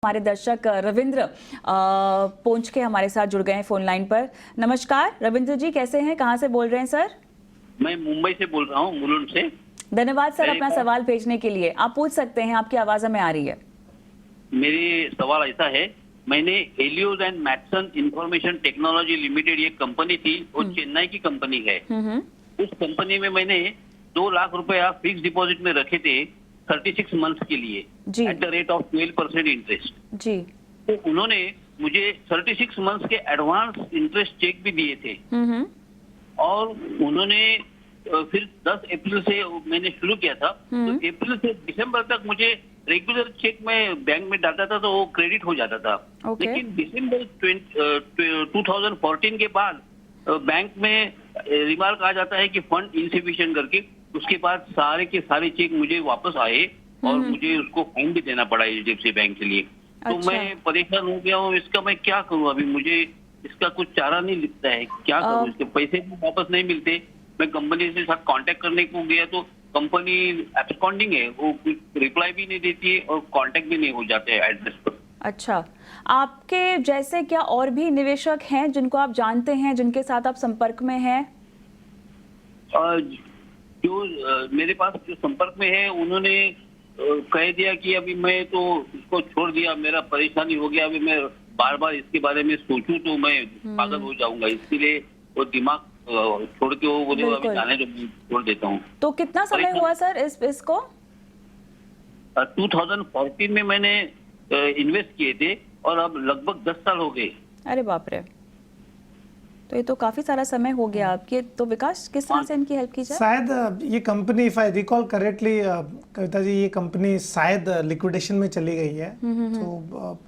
हमारे दर्शक रविंद्र पहुंच के हमारे साथ जुड़ गए हैं फोन लाइन पर। नमस्कार रविंद्र जी, कैसे हैं, कहां से बोल रहे हैं सर? मैं मुंबई से बोल रहा हूं, मुलुंड से। धन्यवाद सर अपना सवाल भेजने के लिए। आप पूछ सकते हैं, आपकी आवाज हमें आ रही है। मेरी सवाल ऐसा है, मैंने Helios and Mathison information technology limited ये कंपनी थी, वो चेन्नई की कंपनी है। उस कंपनी में मैंने 2 लाख रुपया फिक्स डिपॉजिट में रखे थे 36 मंथ्स के लिए at the rate of 12% interest जी। तो उन्होंने मुझे 36 मंथ्स के एडवांस इंटरेस्ट चेक भी दिए थे। और उन्होंने फिर 10 अप्रैल से मैंने शुरू किया था, तो अप्रैल से दिसंबर तक मुझे रेगुलर चेक में बैंक में डालता था तो वो क्रेडिट हो जाता था। लेकिन दिसंबर 2014 के बाद बैंक में रिमार्क आ जाता है कि फंड इनसफिशिएंट करके। उसके बाद सारे के सारे चेक मुझे वापस आए और मुझे उसको फाइन भी देना पड़ा एचडीएफसी बैंक के लिए। तो मैं परेशान हो गया हूँ, इसका मैं क्या करूँ? अभी मुझे इसका कुछ चारा नहीं दिखता है, क्या करूँ? इसके पैसे भी वापस नहीं मिलते। मैं कंपनी से साथ कांटेक्ट करने को गया तो कंपनी एब्सकॉन्डिंग है, वो कुछ रिप्लाई भी नहीं देती है और कांटेक्ट भी नहीं हो जाते हैं एड्रेस पर। अच्छा, आपके जैसे क्या और भी निवेशक हैं जिनको आप जानते हैं, जिनके साथ आप संपर्क में हैं? जो मेरे पास जो संपर्क में है उन्होंने कह दिया कि अभी मैं तो इसको छोड़ दिया, मेरा परेशानी हो गया, अभी मैं बार बार इसके बारे में सोचूं तो मैं पागल हो जाऊंगा, इसलिए वो दिमाग छोड़ के वो बोले अभी जाने दो, छोड़ देता हूँ। तो कितना समय हुआ सर इसको? 2014 में मैंने इन्वेस्ट किए थे और अब लगभग 10 साल हो गए। अरे बाप रे, तो ये तो काफी सारा समय हो गया आपके। तो विकास, किस तरह से इनकी हेल्प की जाए? शायद ये company, if I recall correctly Kavita ji, ये कंपनी शायद लिक्विडेशन में चली गई है। तो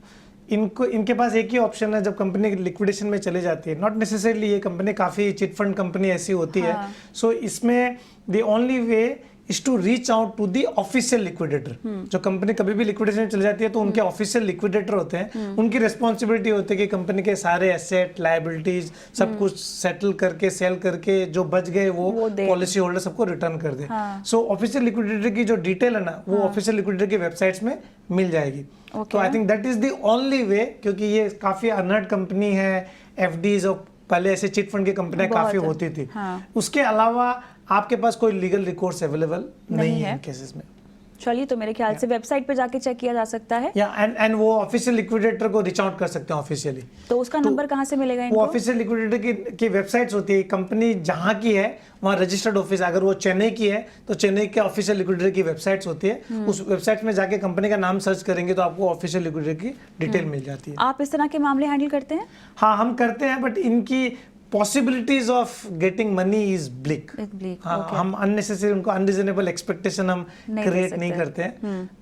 इनके पास एक ही ऑप्शन है, जब कंपनी लिक्विडेशन में चली जाती है, नॉट नेसेसरली ये कंपनी काफ़ी चिट फंड कंपनी ऐसी होती है। सो इसमें the only way is to reach out to the official liquidator. जो कंपनी कभी भी लिक्विडेशन में चली जाती है तो उनके ऑफिशियल लिक्विडेटर होते हैं, उनकी रिस्पॉन्सिबिलिटी होती है कि कंपनी के सारे एसेट लायबिलिटीज सब कुछ सेटल करके, सेल करके जो बच गए वो पॉलिसी होल्डर सबको रिटर्न कर दे। सो ऑफिशियल लिक्विडेटर की जो डिटेल है ना, वो ऑफिशियल लिक्विडेटर की वेबसाइट्स में मिल जाएगी। तो I think that is the only वे, क्योंकि ये काफी अनर्ड कंपनी है। एफडीज और पहले ऐसे चिट फंड की कंपनियां काफी होती थी। उसके अलावा आपके पास कोई लीगल रिकोर्स अवेलेबल नहीं है केसेस में। चलिए, तो मेरे ख्याल से वेबसाइट पे जाके चेक किया जा सकता है। या एंड वो ऑफिशियल लिक्विडेटर को रीच आउट कर सकते हैं ऑफिशियली। तो उसका नंबर कहाँ से मिलेगा इनको? वो ऑफिशियल लिक्विडेटर की वेबसाइट्स होती है, कंपनी जहाँ की है वहाँ रजिस्टर्ड ऑफिस, अगर वो चेन्नई की है तो चेन्नई के ऑफिशियल लिक्विडेटर की वेबसाइट्स होती है। उस वेबसाइट में जाके कंपनी का नाम सर्च करेंगे तो आपको ऑफिशियल लिक्विडेटर की डिटेल मिल जाती है। आप इस तरह के मामले हैंडल करते हैं? हाँ, हम करते हैं, बट इनकी possibilities of getting money is bleak. हम unnecessary, उनको unreasonable expectation हम create नहीं करते हैं,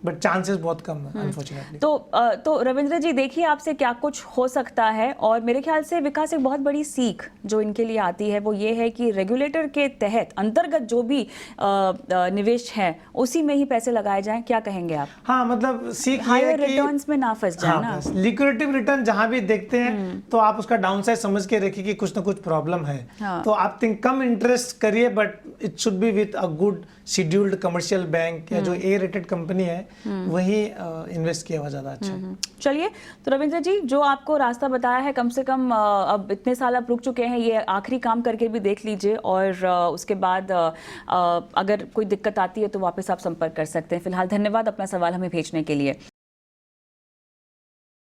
but chances बहुत कम है unfortunately। तो रविंद्र जी, देखिए आपसे क्या कुछ हो सकता है। और मेरे ख्याल से विकास, एक बहुत बड़ी सीख जो इनके लिए आती है वो ये है कि रेगुलेटर के तहत अंतर्गत जो भी निवेश है उसी में ही पैसे लगाए जाएं। क्या कहेंगे आप? हाँ, मतलब सीख हायर रिटर्न्स में ना फंस जाए ना। लिक्विडेटिव रिटर्न जहां भी देखते हैं तो आप उसका डाउनसाइड समझ के रखिए कि कुछ ना कुछ प्रॉब्लम है। तो आप थिंक कम इंटरेस्ट करिए, but it should be with a good scheduled commercial bank या जो ए रेटेड कंपनी है वही इन्वेस्ट किया हुआ ज्यादा अच्छा है। चलिए, तो रविंद्र जी, जो आपको रास्ता बताया है, कम से कम अब इतने साल आप रुक चुके हैं, ये आखिरी काम करके भी देख लीजिए और उसके बाद अगर कोई दिक्कत आती है तो वापस आप संपर्क कर सकते हैं। फिलहाल धन्यवाद अपना सवाल हमें भेजने के लिए।